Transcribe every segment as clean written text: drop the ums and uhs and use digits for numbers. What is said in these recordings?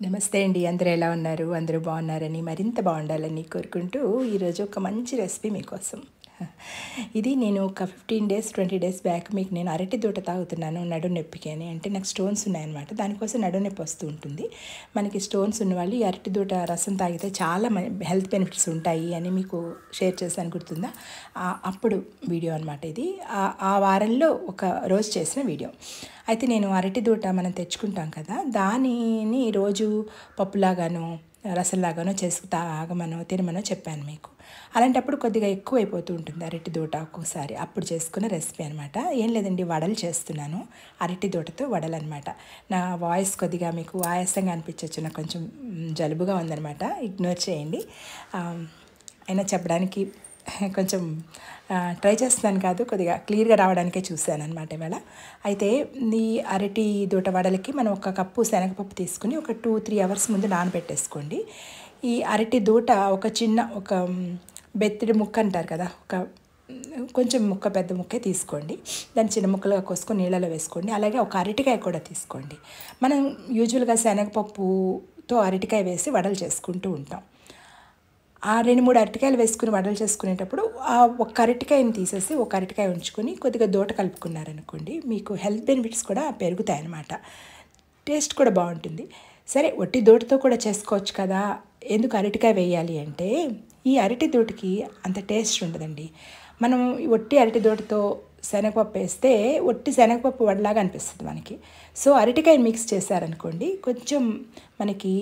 నమస్తే అండి. అందరూ ఎలా ఉన్నారు? అందరూ బాగున్నారని, మరింత బాగుండాలని కోరుకుంటూ ఈరోజు ఒక మంచి రెసిపీ మీకోసం. ఇది నేను ఒక 15 డేస్, 20 డేస్ బ్యాక్ మీకు నేను అరటి దూట తాగుతున్నాను నడుము నొప్పికి అని. అంటే నాకు స్టోన్స్ ఉన్నాయన్నమాట. దానికోసం నడుము నొప్పి వస్తూ ఉంటుంది. మనకి స్టోన్స్ ఉన్నవాళ్ళు ఈ అరటి దూట రసం తాగితే చాలా హెల్త్ బెనిఫిట్స్ ఉంటాయి అని మీకు షేర్ చేశాను, గుర్తుందా? అప్పుడు వీడియో అనమాట ఇది. ఆ వారంలో ఒక రోజు చేసిన వీడియో. అయితే నేను అరటి దూట మనం తెచ్చుకుంటాం కదా, దానిని రోజు పప్పులాగానో రసంలాగానో చేసుకు తాగమనో తినమనో చెప్పాను మీకు. అలాంటప్పుడు కొద్దిగా ఎక్కువ అయిపోతూ ఉంటుంది అరటి దూట ఒక్కోసారి. అప్పుడు చేసుకున్న రెసిపీ అనమాట. ఏం లేదండి, వడలు చేస్తున్నాను. అరటి దూటతో వడలు అనమాట. నా వాయిస్ కొద్దిగా మీకు ఆయాసంగా అనిపించవచ్చు, నాకు కొంచెం జలుబుగా ఉందనమాట, ఇగ్నోర్ చేయండి. అయినా చెప్పడానికి కొంచెం ట్రై చేస్తున్నాను కాదు, కొద్దిగా క్లియర్గా రావడానికే చూశాను అనమాట ఇవాళ. అయితే ఈ అరటి దూట వడలకి మనం ఒక కప్పు శనగపప్పు తీసుకుని ఒక 2-3 అవర్స్ ముందు నానబెట్టేసుకోండి. ఈ అరటి దూట ఒక బెత్తిడి ముక్క అంటారు కదా, కొంచెం ముక్క పెద్ద ముక్కే తీసుకోండి. దాన్ని చిన్న ముక్కలుగా కోసుకొని నీళ్ళలో వేసుకోండి. అలాగే ఒక అరటికాయ కూడా తీసుకోండి. మనం యూజువల్గా శనగపప్పుతో అరటికాయ వేసి వడలు చేసుకుంటూ ఉంటాం. ఆ 2-3 అరటికాయలు వేసుకుని వడలు చేసుకునేటప్పుడు ఆ ఒక అరటికాయని తీసేసి ఒక అరటికాయ ఉంచుకొని కొద్దిగా దూట కలుపుకున్నారనుకోండి, మీకు హెల్త్ బెనిఫిట్స్ కూడా పెరుగుతాయి అన్నమాట. టేస్ట్ కూడా బాగుంటుంది. సరే, ఒట్టి దూటతో కూడా చేసుకోవచ్చు కదా, ఎందుకు అరటికాయ వేయాలి అంటే, ఈ అరటి దూటకి అంత టేస్ట్ ఉండదండి. మనం ఒట్టి అరటి దూటతో శనగపప్పు వేస్తే ఒట్టి శనగపప్పు వడలాగా అనిపిస్తుంది మనకి. సో అరటికాయ మిక్స్ చేశారనుకోండి, కొంచెం మనకి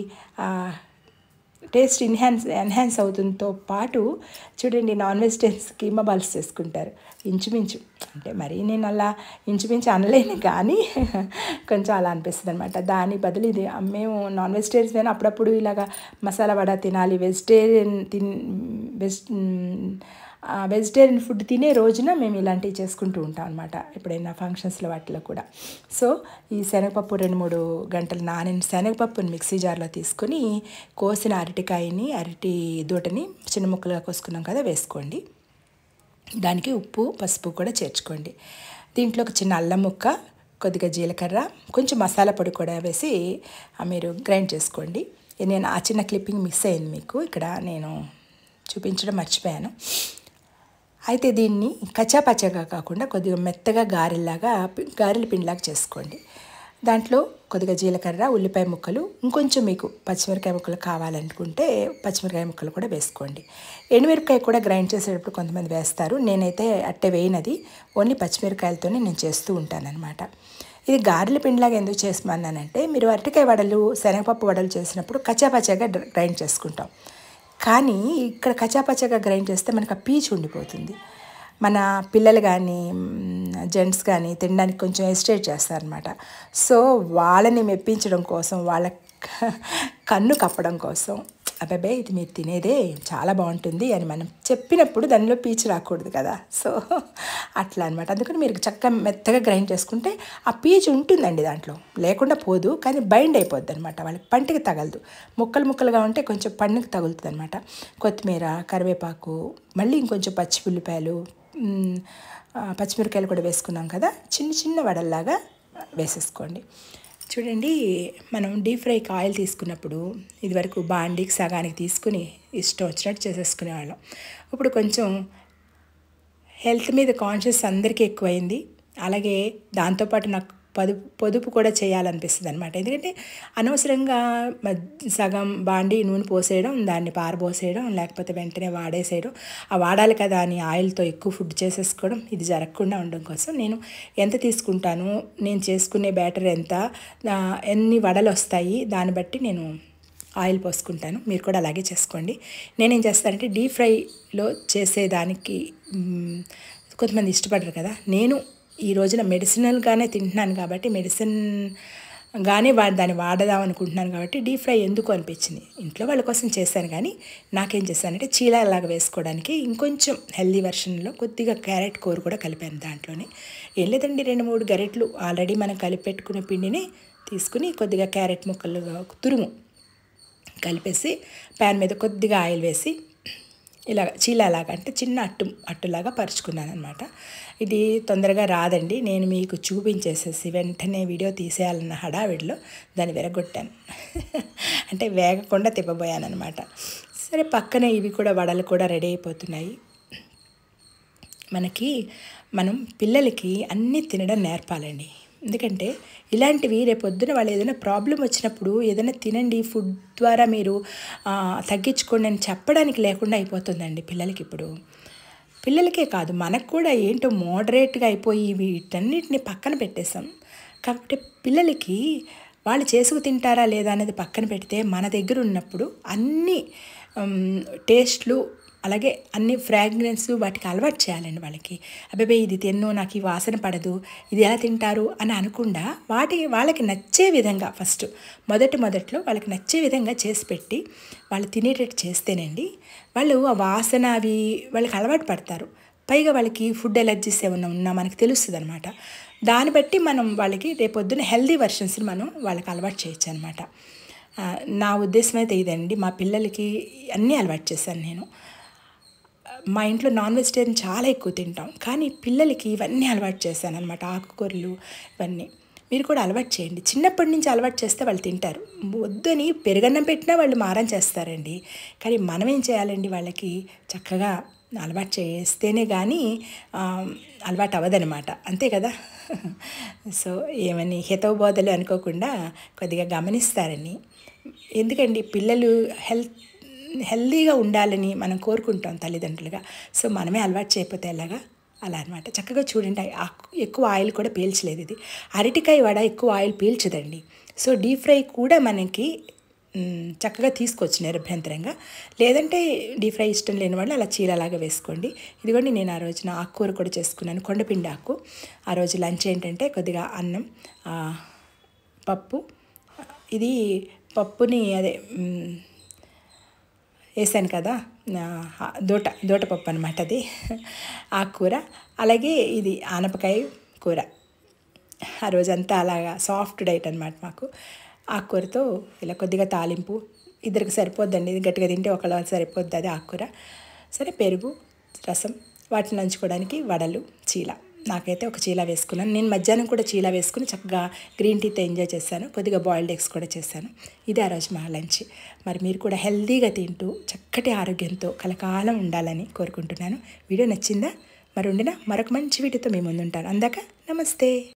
టేస్ట్ ఎన్హాన్స్ అవుతుందో పాటు, చూడండి, నాన్ వెజిటేరియన్స్ కీమా బాల్స్ చేసుకుంటారు ఇంచుమించు. అంటే మరీ నేను అలా ఇంచుమించు అనలేను కానీ కొంచెం అలా అనిపిస్తుంది అనమాట. దాని బదులు ఇది మేము నాన్ వెజిటేరియన్స్ అయినా అప్పుడప్పుడు ఇలాగా మసాలా వడ తినాలి, వెజిటేరియన్ ఫుడ్ తినే రోజున మేము ఇలాంటివి చేసుకుంటూ ఉంటాం అనమాట, ఎప్పుడైనా ఫంక్షన్స్లో వాటిలో కూడా. సో ఈ శనగపప్పు 2-3 గంటలు నానిన శనగపప్పుని మిక్సీ జార్లో తీసుకొని కోసిన అరటి దూటని చిన్న ముక్కలుగా కోసుకున్నాం కదా వేసుకోండి. దానికి ఉప్పు, పసుపు కూడా చేర్చుకోండి. దీంట్లో ఒక చిన్న అల్లం ముక్క, కొద్దిగా జీలకర్ర, కొంచెం మసాలా పొడి కూడా వేసి మీరు గ్రైండ్ చేసుకోండి. నేను ఆ చిన్న క్లిప్పింగ్ మిస్ అయింది మీకు ఇక్కడ, నేను చూపించడం మర్చిపోయాను. అయితే దీన్ని కచ్చాపచ్చగా కాకుండా కొద్దిగా మెత్తగా గారెల పిండిలాగా చేసుకోండి. దాంట్లో కొద్దిగా జీలకర్ర, ఉల్లిపాయ ముక్కలు, ఇంకొంచెం మీకు పచ్చిమిరకాయ ముక్కలు కావాలనుకుంటే పచ్చిమిరకాయ ముక్కలు కూడా వేసుకోండి. ఎండుమిరపకాయ కూడా గ్రైండ్ చేసేటప్పుడు కొంతమంది వేస్తారు, నేనైతే అట్టే వేయనది, ఓన్లీ పచ్చిమిరకాయలతోనే నేను చేస్తూ ఉంటానన్నమాట. ఇది గారెల పిండిలాగా ఎందుకు చేస్తున్నానంటే, మీరు అరటికాయ వడలు, శనగపప్పు వడలు చేసినప్పుడు కచ్చాపచ్చగా గ్రైండ్ చేసుకుంటాం. కానీ ఇక్కడ కచ్చాపచ్చగా గ్రైండ్ చేస్తే మనకు ఆ పీచు ఉండిపోతుంది. మన పిల్లలు కానీ జెంట్స్ కానీ తినడానికి కొంచెం హెసిటేట్ చేస్తారనమాట. సో వాళ్ళని మెప్పించడం కోసం, వాళ్ళ కన్ను కప్పడం కోసం, అబ్బాయి ఇది మీరు తినేదే చాలా బాగుంటుంది అని మనం చెప్పినప్పుడు దానిలో పీచు రాకూడదు కదా. సో అట్లా అనమాట. అందుకని మీరు చక్కగా మెత్తగా గ్రైండ్ చేసుకుంటే ఆ పీచు ఉంటుందండి దాంట్లో, లేకుండా పోదు, కానీ బైండ్ అయిపోద్ది అనమాట, వాళ్ళకి పంటికి తగలదు. ముక్కలుగా ఉంటే కొంచెం పండుగ తగులుతుంది అనమాట. కొత్తిమీర, కరివేపాకు, మళ్ళీ ఇంకొంచెం పచ్చి ఉల్లిపాయలు, పచ్చిమిరకాయలు కూడా వేసుకున్నాం కదా, చిన్న వడల్లాగా వేసేసుకోండి. చూడండి, మనం డీప్ ఫ్రైకి ఆయిల్ తీసుకున్నప్పుడు ఇదివరకు బాండీకి సగానికి తీసుకుని ఇష్టం వచ్చినట్టు చేసేసుకునేవాళ్ళం. ఇప్పుడు కొంచెం హెల్త్ మీద కాన్షియస్ అందరికీ ఎక్కువైంది. అలాగే దాంతోపాటు నాకు పొదుపు కూడా చేయాలనిపిస్తుంది అనమాట. ఎందుకంటే అనవసరంగా సగం బాండీ నూనె పోసేయడం, దాన్ని పారబోసేయడం, లేకపోతే వెంటనే వాడేసేయడం, ఆ వాడాలి కదా అని ఆయిల్తో ఎక్కువ ఫుడ్ చేసేసుకోవడం, ఇది జరగకుండా ఉండడం కోసం నేను ఎంత తీసుకుంటాను, నేను చేసుకునే బ్యాటర్ ఎంత, ఎన్ని వడలు వస్తాయి, దాన్ని బట్టి నేను ఆయిల్ పోసుకుంటాను. మీరు కూడా అలాగే చేసుకోండి. నేనేం చేస్తానంటే, డీప్ ఫ్రైలో చేసేదానికి కొంతమంది ఇష్టపడరు కదా, నేను ఈ రోజున మెడిసినల్గానే తింటున్నాను కాబట్టి, మెడిసిన్గానే దాన్ని వాడదాం అనుకుంటున్నాను కాబట్టి డీప్ ఫ్రై ఎందుకు అనిపించింది. ఇంట్లో వాళ్ళ కోసం చేశాను, కానీ నాకేం చేశానంటే చీలాలాగా వేసుకోవడానికి ఇంకొంచెం హెల్దీ వెర్షన్లో కొద్దిగా క్యారెట్ కూర కూడా కలిపాను దాంట్లోనే. ఏం లేదండి, 2-3 గరిటెలు ఆల్రెడీ మనం కలిపెట్టుకునే పిండిని తీసుకుని కొద్దిగా క్యారెట్ ముక్కలుగా తురుము కలిపేసి ప్యాన్ మీద కొద్దిగా ఆయిల్ వేసి ఇలాగ చీలాలాగా, అంటే చిన్న అట్టులాగా పరుచుకున్నాను అనమాట. ఇది తొందరగా రాదండి, నేను మీకు చూపించేసేసి వెంటనే వీడియో తీసేయాలన్న హడావిడిలో దాన్ని విరగొట్టాను. అంటే వేగకుండా తిప్పబోయానమాట. సరే పక్కన ఇవి కూడా వడలు కూడా రెడీ అయిపోతున్నాయి. మనం పిల్లలకి అన్నీ తినడం నేర్పాలండి. ఎందుకంటే ఇలాంటివి రేపొద్దున వాళ్ళు ఏదైనా ప్రాబ్లం వచ్చినప్పుడు ఏదైనా తినండి, ఫుడ్ ద్వారా మీరు తగ్గించుకోండి అని చెప్పడానికి లేకుండా అయిపోతుందండి పిల్లలకి ఇప్పుడు. పిల్లలకే కాదు, మనకు కూడా ఏంటో మోడరేట్గా అయిపోయి వీటన్నిటిని పక్కన పెట్టేసాం. కాబట్టి పిల్లలకి వాళ్ళు చేసుకు తింటారా లేదా అనేది పక్కన పెడితే మన దగ్గర ఉన్నప్పుడు అన్ని టేస్ట్లు అలాగే అన్ని ఫ్రాగ్రెన్స్ వాటికి అలవాటు చేయాలండి వాళ్ళకి. అబ్బాయి ఇది తిన్ను, నాకు ఈ వాసన పడదు, ఇది ఎలా తింటారు అని అనకుండా వాళ్ళకి నచ్చే విధంగా ఫస్ట్ మొదట్లో వాళ్ళకి నచ్చే విధంగా చేసి పెట్టి వాళ్ళు తినేటట్టు చేస్తేనండి వాళ్ళు ఆ వాసన అవి వాళ్ళకి అలవాటు పడతారు. పైగా వాళ్ళకి ఫుడ్ ఎలర్జీస్ ఏమైనా ఉన్నా మనకు తెలుస్తుంది అనమాట. దాన్ని బట్టి మనం వాళ్ళకి రేపొద్దున హెల్దీ వర్షన్స్ని మనం వాళ్ళకి అలవాటు చేయొచ్చు అనమాట. నా ఉద్దేశం అయితే ఇదండి. మా పిల్లలకి అన్నీ అలవాటు చేశాను నేను. మా ఇంట్లో నాన్ వెజిటేరియన్ చాలా ఎక్కువ తింటాం, కానీ పిల్లలకి ఇవన్నీ అలవాటు చేశాను అనమాట. ఆకుకూరలు ఇవన్నీ మీరు కూడా అలవాటు చేయండి. చిన్నప్పటి నుంచి అలవాటు చేస్తే వాళ్ళు తింటారు. వద్దని పెరుగన్నం పెట్టినా వాళ్ళు మారం చేస్తారండి. కానీ మనం ఏం చేయాలండి, వాళ్ళకి చక్కగా అలవాటు చేస్తేనే కానీ అలవాటు అవ్వదనమాట. అంతే కదా. సో ఏమని హితవు అనుకోకుండా కొద్దిగా గమనిస్తారని. ఎందుకండి పిల్లలు హెల్దీగా ఉండాలని మనం కోరుకుంటాం తల్లిదండ్రులుగా. సో మనమే అలవాటు చేయకపోతే ఎలాగా, అలా అనమాట. చక్కగా చూడండి, ఎక్కువ ఆయిల్ కూడా పీల్చలేదు ఇది. అరటికాయ వడ ఎక్కువ ఆయిల్ పీల్చదండి. సో డీప్ ఫ్రై కూడా మనకి చక్కగా తీసుకోవచ్చు నిరభ్యంతరంగా. లేదంటే డీప్ ఫ్రై ఇష్టం లేని వాళ్ళు అలా చీలలాగా వేసుకోండి. ఇదిగోండి నేను ఆ రోజున ఆకుకూర కూడా చేసుకున్నాను, కొండపిండి ఆకు. ఆ రోజు లంచ్ ఏంటంటే కొద్దిగా అన్నం, పప్పు. ఇది పప్పుని వేసాను కదా, దోటపప్పు అనమాట అది, ఆకుకూర. అలాగే ఇది ఆనపకాయ కూర. ఆ రోజంతా అలాగా సాఫ్ట్ డైట్ అనమాట మాకు. ఆకుకూరతో ఇలా కొద్దిగా తాలింపు, ఇద్దరికి సరిపోద్దండి. ఇది గట్టిగా తింటే ఒకళ్ళ సరిపోద్ది అది ఆకుకూర. సరే పెరుగు, రసం, వాటిని నంచుకోవడానికి వడలు, చీల. నాకైతే ఒక చీల వేసుకున్నాను. నేను మధ్యాహ్నం కూడా చీల వేసుకుని చక్కగా గ్రీన్ టీతో ఎంజాయ్ చేశాను. కొద్దిగా బాయిల్డ్ ఎగ్స్ కూడా చేశాను. ఇది ఆ రోజు మా లంచ్. మరి మీరు కూడా హెల్తీగా తింటూ చక్కటి ఆరోగ్యంతో కలకాలం ఉండాలని కోరుకుంటున్నాను. వీడియో నచ్చిందా? మరి ఉండినా మరొక మంచి వీడియోతో మీ ముందు ఉంటాను. అందాక నమస్తే.